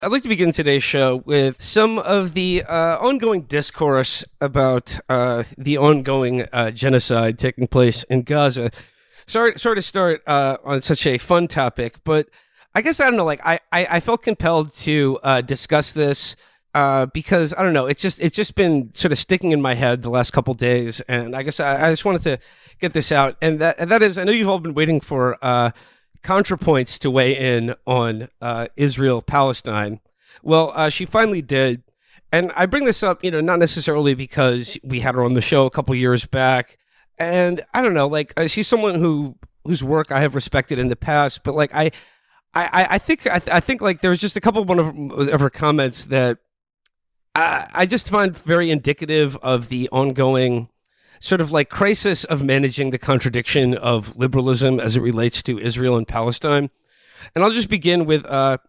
I'd like to begin today's show with some of the ongoing discourse about the ongoing genocide taking place in Gaza. Sorry to start on such a fun topic, but I guess I don't know. Like I felt compelled to discuss this because I don't know. It's just been sort of sticking in my head the last couple days, and I guess I just wanted to get this out. And that is, I know you've all been waiting for ContraPoints to weigh in on Israel Palestine. Well, she finally did, and I bring this up, not necessarily because we had her on the show a couple years back, and I don't know, like she's someone whose work I have respected in the past, but like I think like there was just a couple of one of her comments that I just find very indicative of the ongoing sort of like crisis of managing the contradiction of liberalism as it relates to Israel and Palestine. And I'll just begin with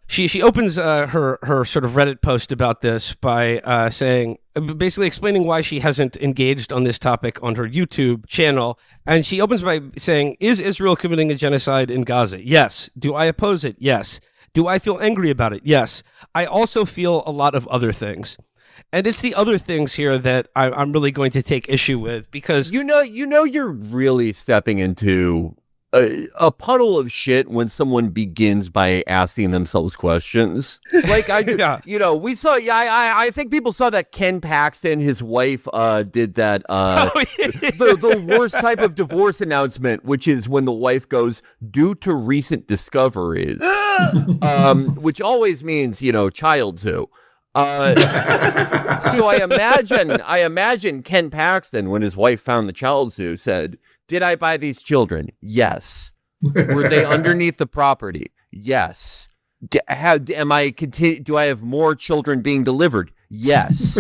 she opens her sort of Reddit post about this by saying, basically explaining why she hasn't engaged on this topic on her YouTube channel. And she opens by saying, "Is Israel committing a genocide in Gaza? Yes. Do I oppose it? Yes. Do I feel angry about it? Yes. I also feel a lot of other things." And it's the other things here that I'm really going to take issue with, because you're really stepping into a puddle of shit when someone begins by asking themselves questions. Like yeah. We saw. Yeah, I think people saw that Ken Paxton, his wife, did that. The worst type of divorce announcement, which is when the wife goes, "Due to recent discoveries," which always means child zoo. So I imagine Ken Paxton, when his wife found the child zoo, said, "Did I buy these children? Yes. Were they underneath the property? Yes. Do I have more children being delivered? Yes.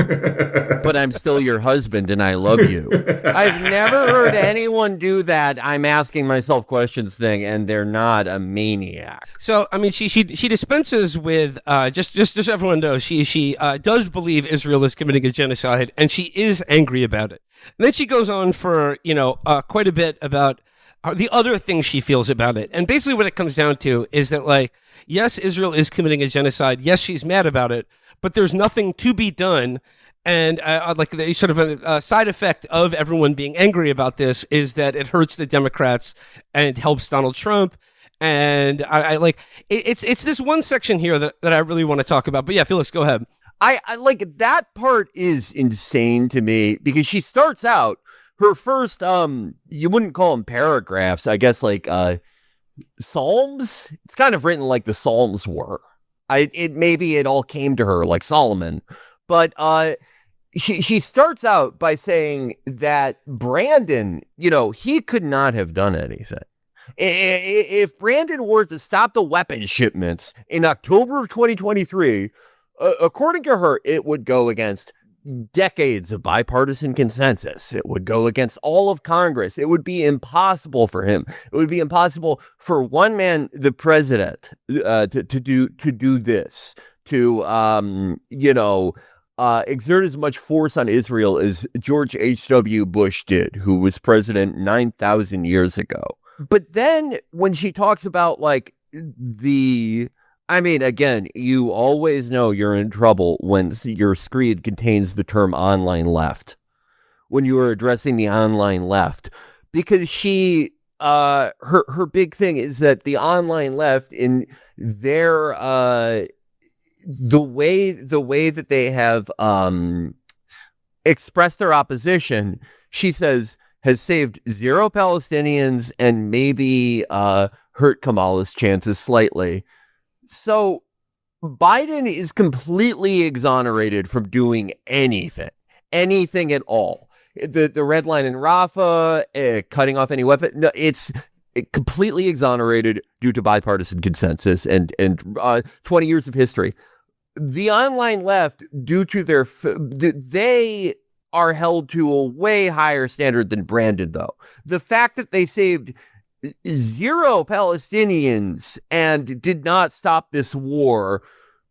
But I'm still your husband and I love you." I've never heard anyone do that "I'm asking myself questions" thing, and they're not a maniac. So, I mean, she dispenses with just so everyone knows, she does believe Israel is committing a genocide, and she is angry about it. And then she goes on for quite a bit about the other things she feels about it. And basically what it comes down to is that, like, yes, Israel is committing a genocide. Yes, she's mad about it, but there's nothing to be done. And like the sort of a side effect of everyone being angry about this is that it hurts the Democrats and it helps Donald Trump. And I like it's this one section here that I really want to talk about. But yeah, Felix, go ahead. I like that part is insane to me, because she starts out her first you wouldn't call them paragraphs, I guess, like Psalms. It's kind of written like the Psalms were. Maybe it all came to her like Solomon, but she starts out by saying that Brandon, he could not have done anything. If Brandon were to stop the weapon shipments in October of 2023, according to her, it would go against decades of bipartisan consensus. It would go against all of Congress. It would be impossible for him. It would be impossible for one man, the president, to do this, to exert as much force on Israel as George H.W. Bush did, who was president 9,000 years ago. But then when she talks about again, you always know you're in trouble when your screed contains the term online left, when you are addressing the online left, because she, her big thing is that the online left, in their, the way that they have, expressed their opposition, she says, has saved 0 Palestinians and maybe, hurt Kamala's chances slightly. So Biden is completely exonerated from doing anything at all. The red line in Rafah, cutting off any weapon, no, it's completely exonerated due to bipartisan consensus and 20 years of history. The online left, due to they are held to a way higher standard than Brandon, though. The fact that they saved 0 Palestinians and did not stop this war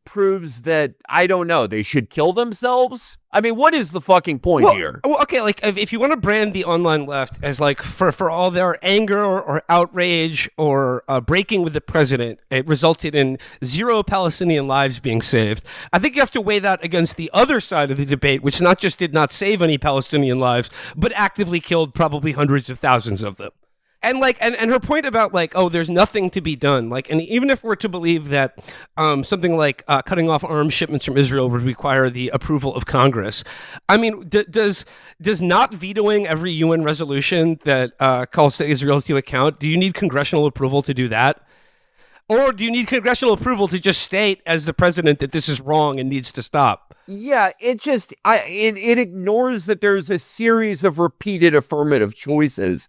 proves that, I don't know, they should kill themselves? I mean, what is the fucking point here? Well, okay, like if you want to brand the online left as like for all their anger or outrage or breaking with the president, it resulted in 0 Palestinian lives being saved. I think you have to weigh that against the other side of the debate, which not just did not save any Palestinian lives, but actively killed probably hundreds of thousands of them. And like, and her point about like, oh, there's nothing to be done. Like, and even if we're to believe that something like cutting off arms shipments from Israel would require the approval of Congress, I mean, does not vetoing every UN resolution that calls to Israel to account, do you need congressional approval to do that? Or do you need congressional approval to just state as the president that this is wrong and needs to stop? Yeah, it just, it ignores that there's a series of repeated affirmative choices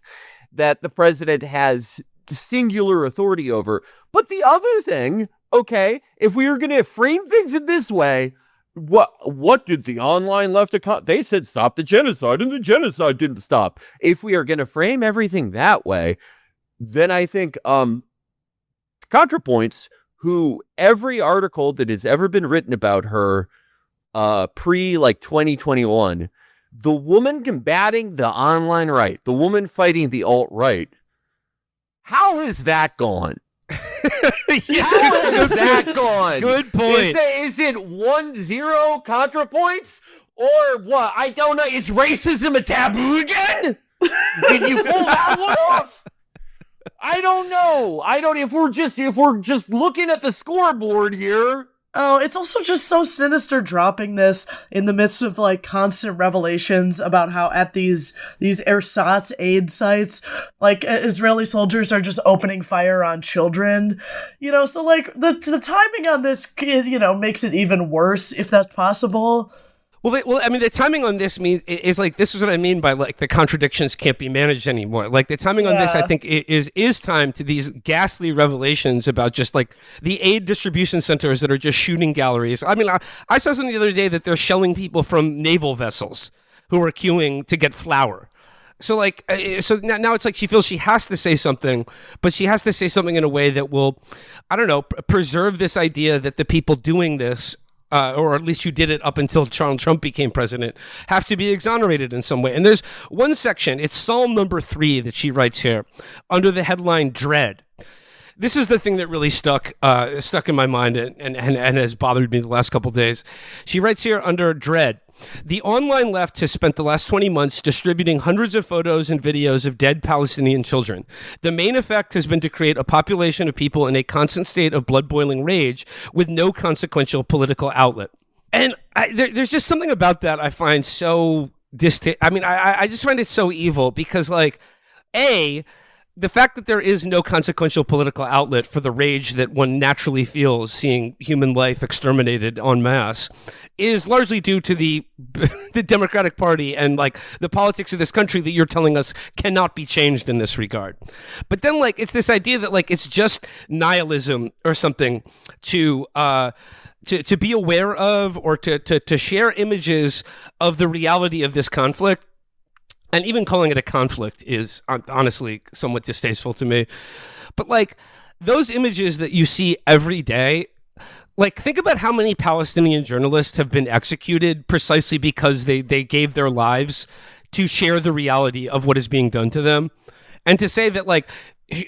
that the president has singular authority over. But the other thing, okay, if we were going to frame things in this way, what did the online left they said stop the genocide, and the genocide didn't stop. If we are going to frame everything that way, then I think ContraPoints, who every article that has ever been written about her pre like 2021, the woman combating the online right, the woman fighting the alt-right, how has that gone? How has that gone? Good point. Is it 1-0 ContraPoints? Or what? I don't know. Is racism a taboo again? Did you pull that one off? I don't know. If we're just looking at the scoreboard here. Oh, it's also just so sinister dropping this in the midst of like constant revelations about how at these ersatz aid sites, like Israeli soldiers are just opening fire on children, so like the timing on this, makes it even worse if that's possible. Well, I mean, the timing on this is like, this is what I mean by like the contradictions can't be managed anymore. Like the timing on this, I think, is time to these ghastly revelations about just like the aid distribution centers that are just shooting galleries. I mean, I saw something the other day that they're shelling people from naval vessels who are queuing to get flour. So like, so now it's like she feels she has to say something, but she has to say something in a way that will, I don't know, preserve this idea that the people doing this, or at least who did it up until Donald Trump became president, have to be exonerated in some way. And there's one section, it's Psalm number 3 that she writes here, under the headline Dread. This is the thing that really stuck in my mind and has bothered me the last couple days. She writes here under Dread: the online left has spent the last 20 months distributing hundreds of photos and videos of dead Palestinian children. The main effect has been to create a population of people in a constant state of blood-boiling rage with no consequential political outlet. And there's just something about that I find so I just find it so evil because, like, the fact that there is no consequential political outlet for the rage that one naturally feels seeing human life exterminated en masse is largely due to the Democratic Party and like the politics of this country that you're telling us cannot be changed in this regard. But then like it's this idea that like it's just nihilism or something to be aware of or to share images of the reality of this conflict. And even calling it a conflict is honestly somewhat distasteful to me. But like those images that you see every day, like think about how many Palestinian journalists have been executed precisely because they gave their lives to share the reality of what is being done to them. And to say that like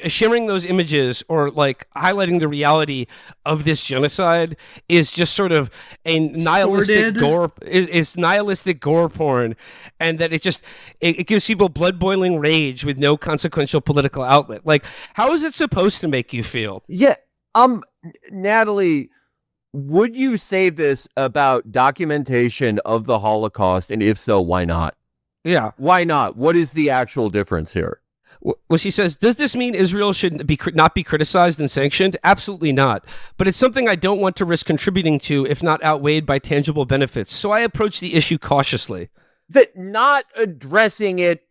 sharing those images or like highlighting the reality of this genocide is just sort of a nihilistic gore is nihilistic gore porn, and that it gives people blood boiling rage with no consequential political outlet. Like, how is it supposed to make you feel? Yeah. Natalie, would you say this about documentation of the Holocaust? And if so, why not? Yeah. Why not? What is the actual difference here? Well, she says, does this mean Israel should not be criticized and sanctioned? Absolutely not. But it's something I don't want to risk contributing to if not outweighed by tangible benefits. So I approach the issue cautiously. That not addressing it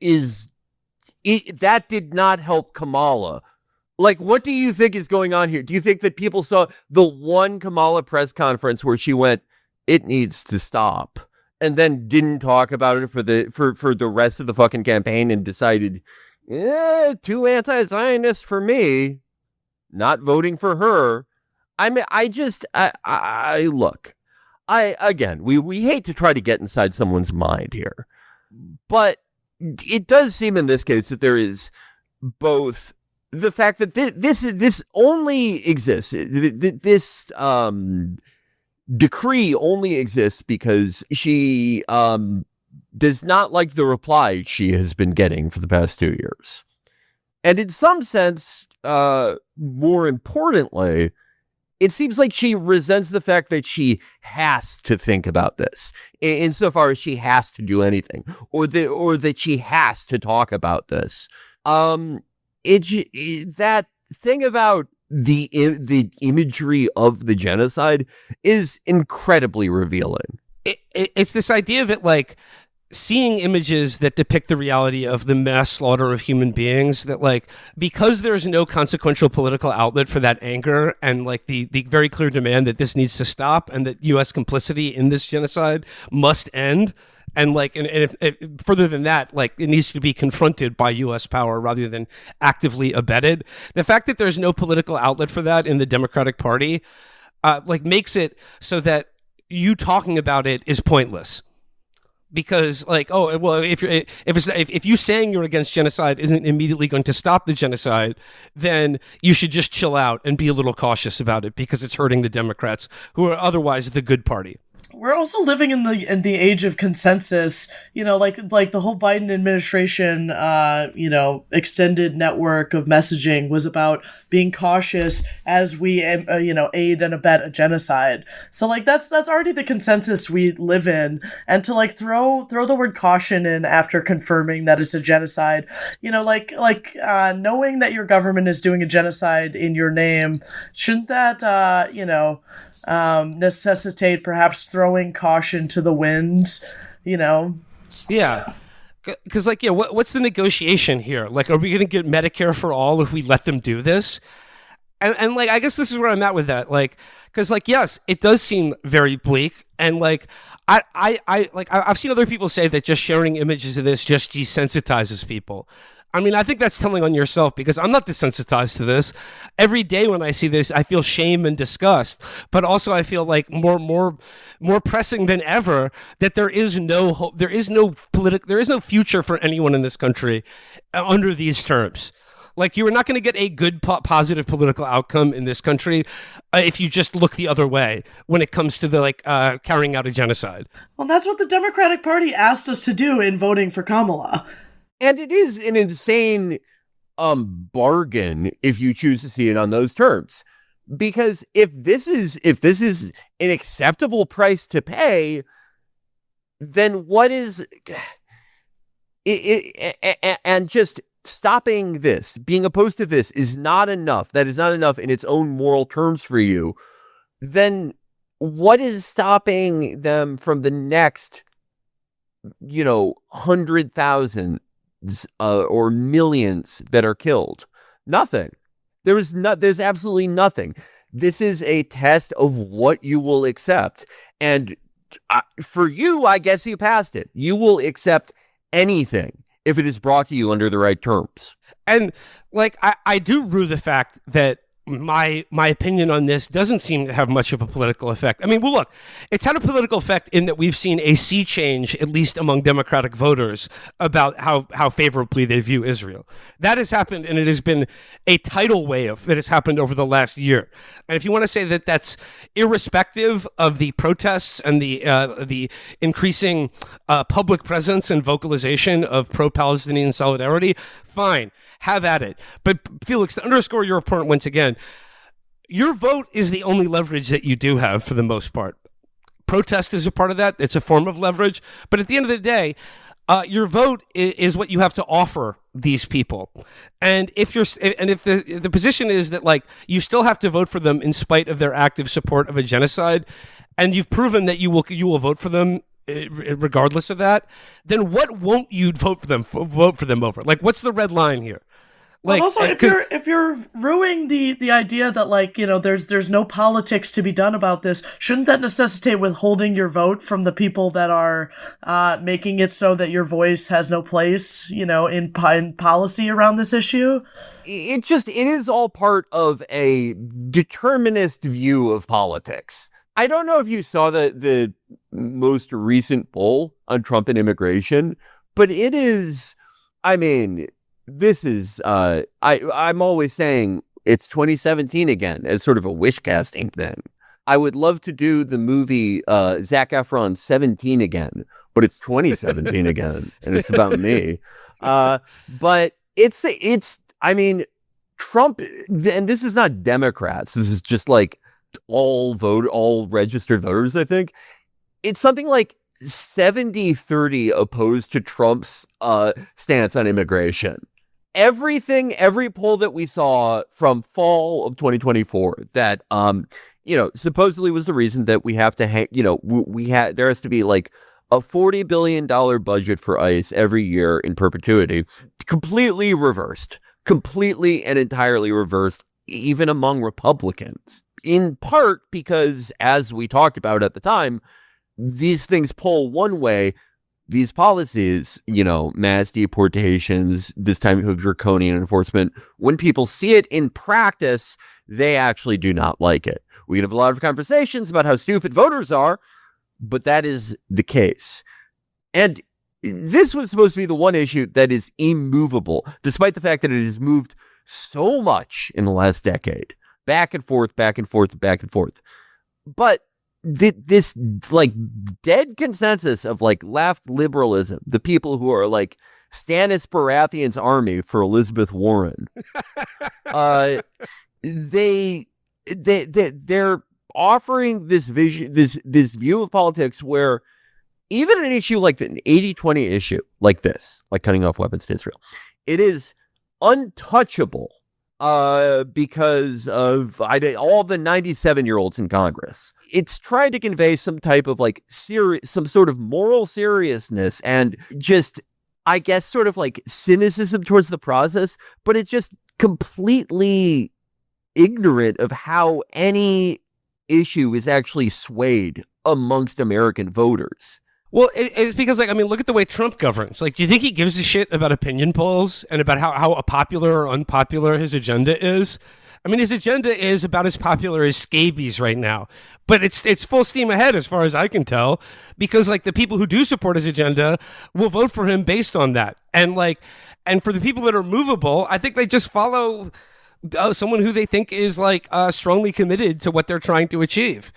that did not help Kamala. Like, what do you think is going on here? Do you think that people saw the one Kamala press conference where she went, it needs to stop, and then didn't talk about it for the rest of the fucking campaign and decided, too anti-Zionist for me, not voting for her? I mean, I look, again, we hate to try to get inside someone's mind here, but it does seem in this case that there is both the fact that this only exists, this decree only exists because she does not like the reply she has been getting for the past 2 years. And in some sense, more importantly, it seems like she resents the fact that she has to think about this insofar as she has to do anything, or that she has to talk about this. That thing about the imagery of the genocide is incredibly revealing. It's this idea that, like, seeing images that depict the reality of the mass slaughter of human beings, that, like, because there's no consequential political outlet for that anger and, like, the very clear demand that this needs to stop and that U.S. complicity in this genocide must end. And, like, and if further than that, like, it needs to be confronted by U.S. power rather than actively abetted. The fact that there's no political outlet for that in the Democratic Party, like, makes it so that you talking about it is pointless. Because, like, oh, well, if you saying you're against genocide isn't immediately going to stop the genocide, then you should just chill out and be a little cautious about it because it's hurting the Democrats, who are otherwise the good party. We're also living in the age of consensus, like the whole Biden administration, extended network of messaging was about being cautious as we, aid and abet a genocide. So, like, that's already the consensus we live in, and to, like, throw the word caution in after confirming that it's a genocide, knowing that your government is doing a genocide in your name, shouldn't that, necessitate perhaps throwing caution to the wind, Yeah. Because, like, what's the negotiation here? Like, are we going to get Medicare for all if we let them do this? And like, I guess this is where I'm at with that. Like, because, like, yes, it does seem very bleak. And, like, I've seen other people say that just sharing images of this just desensitizes people. I mean, I think that's telling on yourself, because I'm not desensitized to this. Every day when I see this, I feel shame and disgust, but also I feel like more pressing than ever that there is no hope, there is no future for anyone in this country under these terms. Like, you are not going to get a good, positive political outcome in this country if you just look the other way when it comes to the carrying out a genocide. Well, that's what the Democratic Party asked us to do in voting for Kamala. And it is an insane bargain if you choose to see it on those terms. Because if this is an acceptable price to pay, then what is it, and just stopping this, being opposed to this is not enough. That is not enough in its own moral terms for you. Then what is stopping them from the next, 100,000 or millions that are killed? Nothing. There's absolutely nothing. This is a test of what you will accept. And for you, I guess you passed it. You will accept anything if it is brought to you under the right terms. And, like, I do rue the fact that my opinion on this doesn't seem to have much of a political effect. I mean, well, look, it's had a political effect in that we've seen a sea change, at least among Democratic voters, about how favorably they view Israel. That has happened, and it has been a tidal wave that has happened over the last year. And if you want to say that that's irrespective of the protests and the increasing public presence and vocalization of pro-Palestinian solidarity, fine. Have at it. But Felix, to underscore your point once again, your vote is the only leverage that you do have for the most part. Protest is a part of that. It's a form of leverage. But at the end of the day, your vote is what you have to offer these people. And if the position is that, like, you still have to vote for them in spite of their active support of a genocide, and you've proven that you will vote for them regardless of that, then what won't you vote for them over? Like, what's the red line here? But also, if you're ruining the idea that, like, you know, there's no politics to be done about this, shouldn't that necessitate withholding your vote from the people that are making it so that your voice has no place, you know, in policy around this issue? It is all part of a determinist view of politics. I don't know if you saw the most recent poll on Trump and immigration, but it is, I mean, this is, I'm always saying it's 2017 again as sort of a wish casting thing. I would love to do the movie Zac Efron 17 again, but it's 2017 again, and it's about me. But it's, I mean, Trump, and this is not Democrats. This is just like all registered voters, I think. It's something like 70-30 opposed to Trump's stance on immigration. Every poll that we saw from fall of 2024 that, you know, supposedly was the reason that we have to there has to be like a $40 billion budget for ICE every year in perpetuity, completely and entirely reversed, even among Republicans. In part because, as we talked about at the time, these things pull one way. These policies, you know, mass deportations, this time of draconian enforcement, when people see it in practice, they actually do not like it. We can have a lot of conversations about how stupid voters are, but that is the case. And this was supposed to be the one issue that is immovable, despite the fact that it has moved so much in the last decade. Back and forth. But this like dead consensus of like left liberalism, the people who are like Stannis Baratheon's army for Elizabeth Warren, they're offering this vision, this view of politics where even an issue like an 80-20 issue like this, like cutting off weapons to Israel, it is untouchable because of all the 97-year-olds in Congress. It's trying to convey some type of like some sort of moral seriousness and just, I guess, sort of like cynicism towards the process, but it's just completely ignorant of how any issue is actually swayed amongst American voters. Well, it's because, like, I mean, look at the way Trump governs. Like, do you think he gives a shit about opinion polls and about how popular or unpopular his agenda is? I mean, his agenda is about as popular as scabies right now, but it's full steam ahead as far as I can tell, because like the people who do support his agenda will vote for him based on that. And for the people that are movable, I think they just follow someone who they think is like strongly committed to what they're trying to achieve,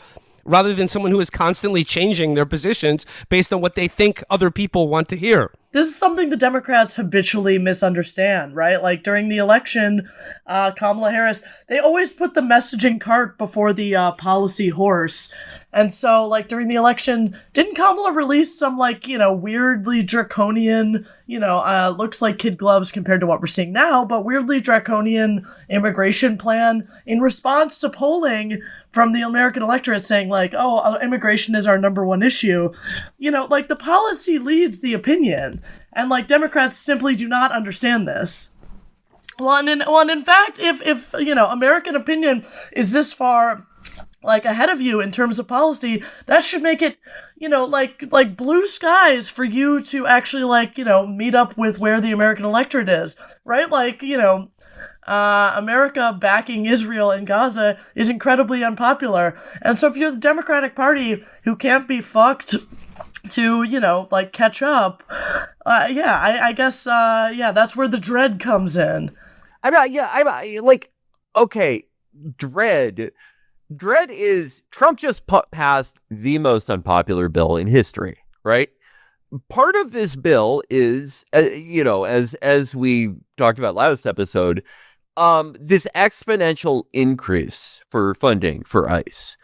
rather than someone who is constantly changing their positions based on what they think other people want to hear. This is something the Democrats habitually misunderstand, right? Like during the election, Kamala Harris, they always put the messaging cart before the policy horse. And so, like, during the election, didn't Kamala release some, like, you know, weirdly draconian, you know, looks like kid gloves compared to what we're seeing now, but weirdly draconian immigration plan in response to polling from the American electorate saying, like, oh, immigration is our number one issue? You know, like, the policy leads the opinion. And, like, Democrats simply do not understand this. Well, in fact, if you know, American opinion is this far, like, ahead of you in terms of policy, that should make it, you know, like blue skies for you to actually, like, you know, meet up with where the American electorate is, right? Like, you know, America backing Israel in Gaza is incredibly unpopular. And so if you're the Democratic Party who can't be fucked to, you know, like, catch up, I guess, that's where the dread comes in. Okay, dread is, Trump just passed the most unpopular bill in history, right? Part of this bill is, you know, as we talked about last episode, this exponential increase for funding for ICE.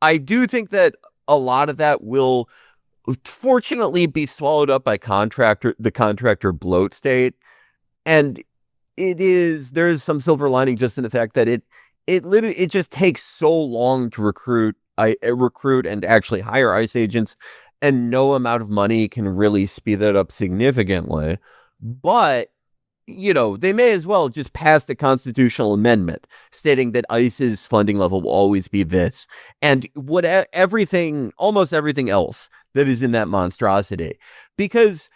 I do think that a lot of that will fortunately be swallowed up by the contractor bloat state. And there's some silver lining just in the fact that it just takes so long to recruit and actually hire ICE agents, and no amount of money can really speed that up significantly. But they may as well just pass a constitutional amendment stating that ICE's funding level will always be this, and almost everything else that is in that monstrosity. Because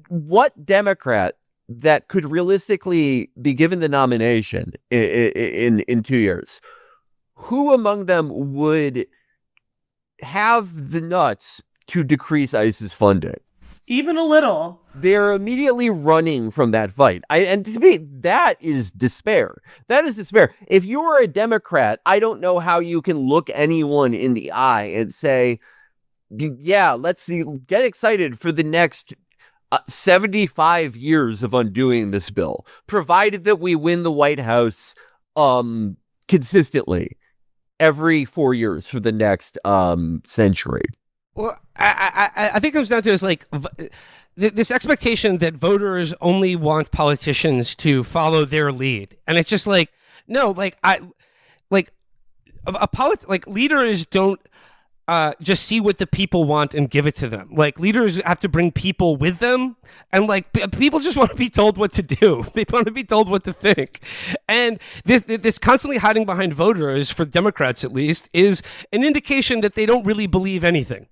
what Democrat that could realistically be given the nomination in 2 years, who among them would have the nuts to decrease ICE's funding? Even a little. They're immediately running from that fight. And to me, that is despair. That is despair. If you're a Democrat, I don't know how you can look anyone in the eye and say, yeah, let's see, get excited for the next 75 years of undoing this bill, provided that we win the White House consistently every 4 years for the next century. Well, I think it comes down to this expectation that voters only want politicians to follow their lead, and it's just no, leaders don't just see what the people want and give it to them. Leaders have to bring people with them, and people just want to be told what to do. They want to be told what to think. And this constantly hiding behind voters, for Democrats at least, is an indication that they don't really believe anything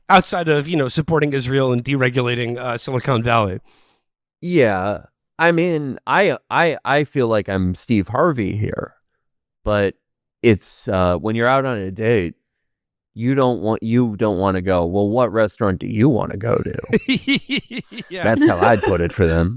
outside of, supporting Israel and deregulating Silicon Valley. Yeah. I mean, I feel like I'm Steve Harvey here, but it's when you're out on a date, you don't want to go, well, what restaurant do you want to go to? Yeah. That's how I'd put it for them.